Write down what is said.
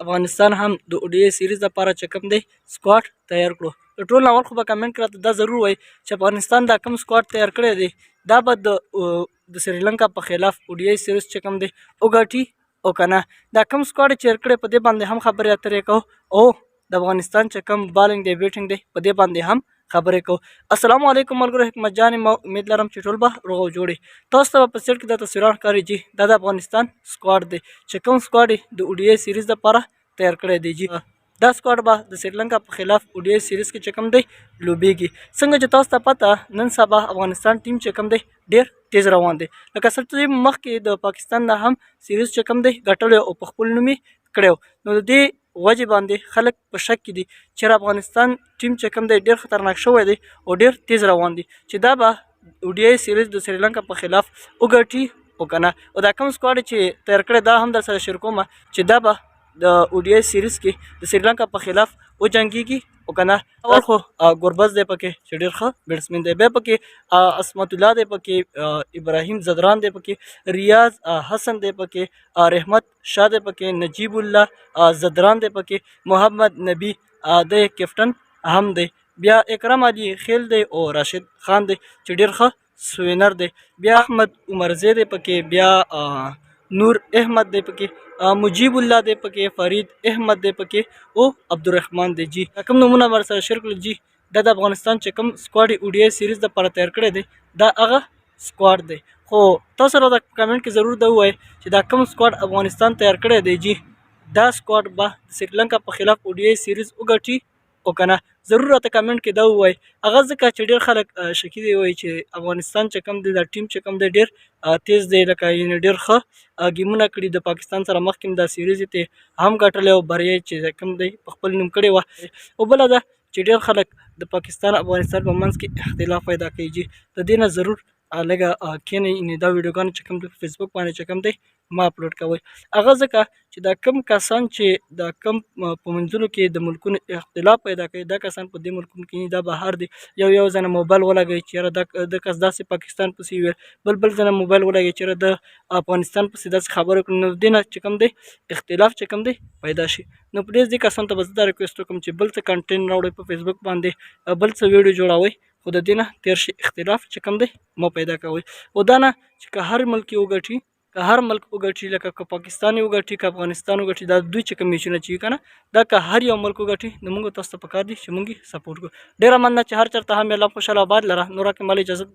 افغانستان هم د ODI سیریز لپاره چې کوم دی سکواډ تیار کړو. د ټول اول خو به کمنټ کړه دا ضرور وای چې افغانستان دا کوم سکواډ تیار کړی دی دا به د سریلانکا په خلاف ODI سیریز چې کوم دی وګټي او کنه. دا کوم سکواډ چې تیار کړی په دې باندې هم خبرې اترې کوو او د افغانستان چې کوم بالینګ دی بیټینګ دی په دې باندې هم خبرې کوو. السلام علیکم ملګرو، حکمت جان امید لرم چې ټول به روغ او جوړ. تاسو ته په سیټ کې د تصویرونه ښکاري جی دا د افغانستان سکواډ دی چې کوم سکواډ د ODI سیریز لپاره تیار کړی دی جی. دا سکواډ به د سریلانکا په خلاف ODI سیریز کې چې کوم دی لوبېږي. څنګه چې تاسو ته پته نن سبا افغانستان ټیم چې کوم دی ډېر تیز روان دی، لکه څه چې مخکې د پاکستان نه هم سیریز چې کوم دی ګټلی او په خپل نوم یې کړی. نو د دې وجې باندې خلک په شک کې دي چې افغانستان ټیم چې کوم دی ډېر خطرناک شوی دی او ډېر تیز روان دی چې دا به ODI سیریز د سریلانکا په خلاف وګټي او کنه. او دا کوم سکواډ چې تیار کړی دا هم در سره شیر کوم چې دا به د ODI سیریز کې د سریلانکا په خلاف وجنګیږي او کنه. اول خو ګوربز دی پکې چې ډېر ښه بیټسمن دی، بیا پکې عصمت الله دی پکې، ابراهیم زدران دی پکې، ریاض حسن دی پکې، رحمت شاه دی پکې، نجیب الله زدران دی پکې، محمد نبی دی کیپټن هم دی، بیا اکرم علي خیل دی او راشد خان دی چې ډېر ښه سوینر دی، بیا احمد عمرزی دی پکې، بیا نور احمد دی پکې، مجیب الله دی پکې، فرید احمد دی پکې او عبدالرحمن دی جی. کوم نومونه ور سره شیر کړل جی دا د افغانستان چې کوم سکواډ ODI سیریز لپاره تیار کړی دی دا هغه سکواډ دی. خو تاسو راته کمنټ کې ضرور دا ووایئ چې دا کوم سکواډ افغانستان تیار کړی دی جی دا سکواډ به د سریلانکا په خلاف ODI سیریز وګټي او کنه. ضرور راته کمنټ کې دا ووایئ. هغه ځکه چې ډېر خلک شکي دی وایي چې افغانستان چې کوم دی دا ټیم چې کوم دی ډېر تیز دی، لکه یعنې ډېر ښه ګیمونه کړي د پاکستان سره مخکې دا سیریز ته هم ګټلی او بریا چې کوم دی په خپل نوم کړې وه. او بله ده چې ډېر خلک د پاکستان افغانستان په منځ کې اختلاف پیدا کوي جی. د دې نه ضرور لږه کښېنئ دا ویډیوګانې چې کوم دی په فیسبوک باندې چې کوم دی ما اپلوډ کوئ. هغه ځکه چې دا کم کسان چې دا کم په منځونو کې د ملکونو اختلاف پیدا کوي دا کسان په دې ملکونو کې دا بهر دي. یو ځنه موبایل ولګوي چې یاره د کس داسې پاکستان پسې ویل، بل ځنه موبایل ولګوي چې یاره د افغانستان پسې داسې خبرې کړي. نو دې نه چې کوم دی اختلاف چې کوم دی پیدا شي. نو پلیز دې کسانو ته به زه دا ریکویسټ وکړم چې بل څه کنټینټ راوړئ په فیسبوک باندې، بل څه ویډیو جوړوئ خو د دې نه تېر شي، اختلاف چې کوم دی مه پیدا کوئ. او دا نه چې که هر ملک یې وګټي، که هر ملک وګټي، لکه که پاکستان یې وګټي که افغانستان وګټي، دا دوی چې کوم میچونه چې که نه دا که هر یو ملک وګټي نو موږ تاسو ته پکار دي چې موږ یې سپورټ کړو. ډېره مننه چې هر چېرته هم الله خوشحاله آباد لره. نوره کې مال اجازت